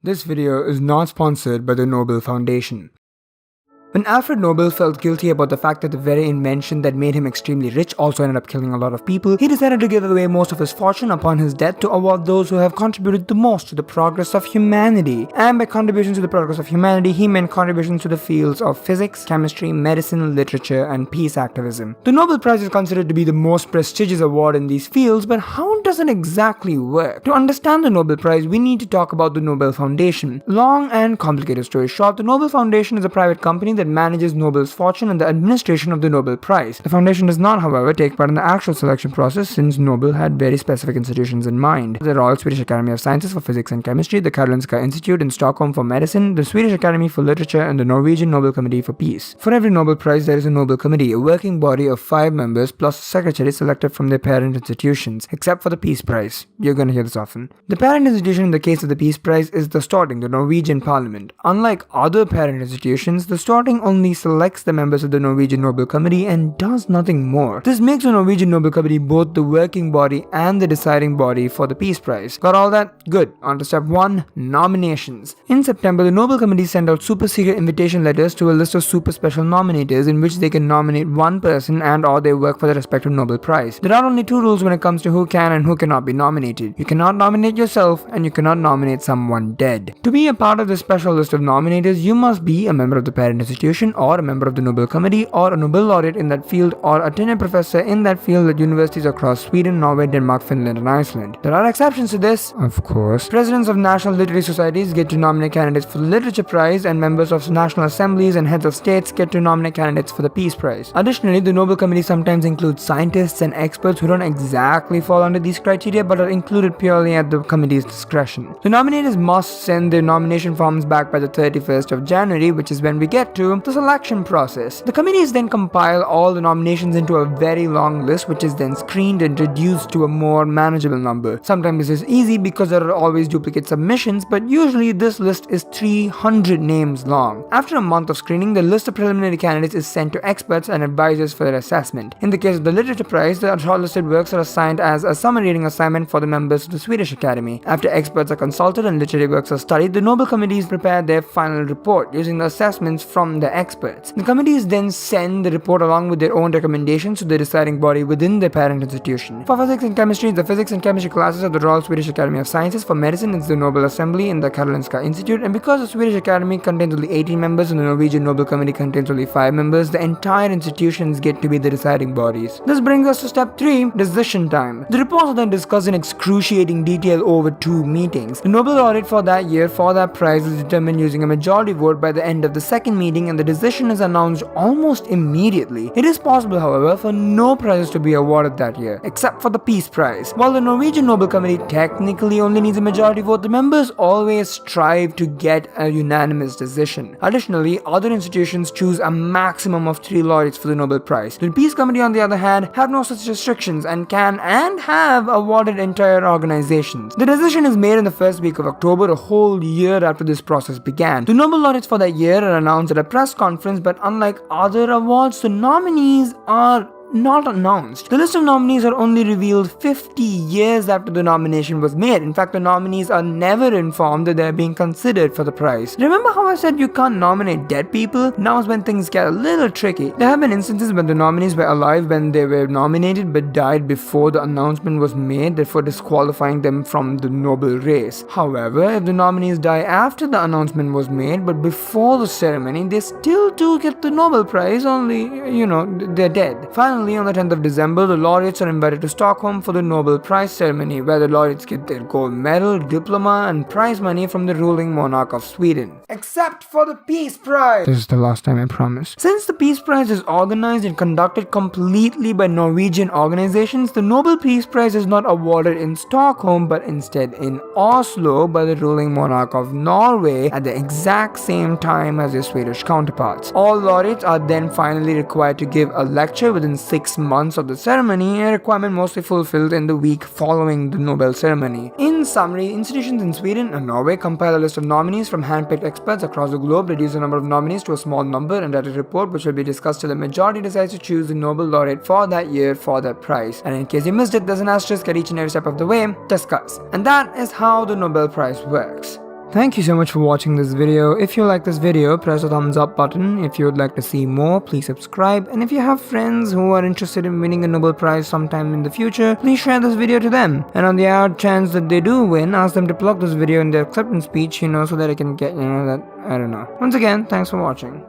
This video is not sponsored by the Nobel Foundation. When Alfred Nobel felt guilty about the fact that the very invention that made him extremely rich also ended up killing a lot of people, he decided to give away most of his fortune upon his death to award those who have contributed the most to the progress of humanity. And by contributions to the progress of humanity, he meant contributions to the fields of physics, chemistry, medicine, literature, and peace activism. The Nobel Prize is considered to be the most prestigious award in these fields, but how does it exactly work? To understand the Nobel Prize, we need to talk about the Nobel Foundation. Long and complicated story short, the Nobel Foundation is a private company that manages Nobel's fortune and the administration of the Nobel Prize. The foundation does not, however, take part in the actual selection process since Nobel had very specific institutions in mind. The Royal Swedish Academy of Sciences for Physics and Chemistry, the Karolinska Institute in Stockholm for Medicine, the Swedish Academy for Literature, and the Norwegian Nobel Committee for Peace. For every Nobel Prize, there is a Nobel Committee, a working body of 5 members plus a secretary selected from their parent institutions, except for the Peace Prize. You're gonna hear this often. The parent institution in the case of the Peace Prize is the Storting, the Norwegian Parliament. Unlike other parent institutions, the Storting only selects the members of the Norwegian Nobel Committee and does nothing more. This makes the Norwegian Nobel Committee both the working body and the deciding body for the Peace Prize. Got all that? Good. On to step 1, nominations. In September, the Nobel Committee sent out super secret invitation letters to a list of super special nominators in which they can nominate one person and or their work for the respective Nobel Prize. There are only 2 rules when it comes to who can and who cannot be nominated. You cannot nominate yourself and you cannot nominate someone dead. To be a part of this special list of nominators, you must be a member of the parent institution or a member of the Nobel Committee or a Nobel laureate in that field or a tenured professor in that field at universities across Sweden, Norway, Denmark, Finland, and Iceland. There are exceptions to this, of course. Presidents of national literary societies get to nominate candidates for the Literature Prize, and members of national assemblies and heads of states get to nominate candidates for the Peace Prize. Additionally, the Nobel Committee sometimes includes scientists and experts who don't exactly fall under these criteria but are included purely at the committee's discretion. The nominators must send their nomination forms back by the 31st of January, which is when we get to the selection process. The committees then compile all the nominations into a very long list, which is then screened and reduced to a more manageable number. Sometimes this is easy because there are always duplicate submissions, but usually this list is 300 names long. After a month of screening, the list of preliminary candidates is sent to experts and advisors for their assessment. In the case of the Literature Prize, the shortlisted works are assigned as a summer reading assignment for the members of the Swedish Academy. After experts are consulted and literary works are studied, the Nobel committees prepare their final report using the assessments from the experts. The committees then send the report along with their own recommendations to the deciding body within their parent institution. For physics and chemistry, the physics and chemistry classes of the Royal Swedish Academy of Sciences. For medicine, it's the Nobel Assembly in the Karolinska Institute, and because the Swedish Academy contains only 18 members and the Norwegian Nobel Committee contains only 5 members, the entire institutions get to be the deciding bodies. This brings us to step 3, decision time. The reports are then discussed in excruciating detail over 2 meetings. The Nobel laureate for that year for that prize is determined using a majority vote by the end of the 2nd meeting, and the decision is announced almost immediately. It is possible, however, for no prizes to be awarded that year, except for the Peace Prize. While the Norwegian Nobel Committee technically only needs a majority vote, the members always strive to get a unanimous decision. Additionally, other institutions choose a maximum of 3 laureates for the Nobel Prize. The Peace Committee, on the other hand, have no such restrictions and can and have awarded entire organizations. The decision is made in the first week of October, a whole year after this process began. The Nobel laureates for that year are announced at a press conference, but unlike other awards, the nominees are not announced. The list of nominees are only revealed 50 years after the nomination was made. In fact, the nominees are never informed that they are being considered for the prize. Remember how I said you can't nominate dead people? Now is when things get a little tricky. There have been instances when the nominees were alive when they were nominated but died before the announcement was made, therefore disqualifying them from the Nobel race. However, if the nominees die after the announcement was made but before the ceremony, they still do get the Nobel Prize, only, they're dead. Finally, on the 10th of December, the laureates are invited to Stockholm for the Nobel Prize ceremony, where the laureates get their gold medal, diploma, and prize money from the ruling monarch of Sweden. Except for the Peace Prize! This is the last time, I promise. Since the Peace Prize is organized and conducted completely by Norwegian organizations, the Nobel Peace Prize is not awarded in Stockholm but instead in Oslo by the ruling monarch of Norway at the exact same time as their Swedish counterparts. All laureates are then finally required to give a lecture within 6 months of the ceremony, a requirement mostly fulfilled in the week following the Nobel ceremony. In summary, institutions in Sweden and Norway compile a list of nominees from hand-picked experts across the globe, reduce the number of nominees to a small number, and write a report which will be discussed till the majority decides to choose the Nobel laureate for that year for that prize. And in case you missed it, there's an asterisk at each and every step of the way. Discuss. And that is how the Nobel Prize works. Thank you so much for watching this video. If you like this video, press the thumbs up button. If you would like to see more, please subscribe. And if you have friends who are interested in winning a Nobel Prize sometime in the future, please share this video to them. And on the odd chance that they do win, ask them to plug this video in their acceptance speech, so that I can get, that, I don't know. Once again, thanks for watching.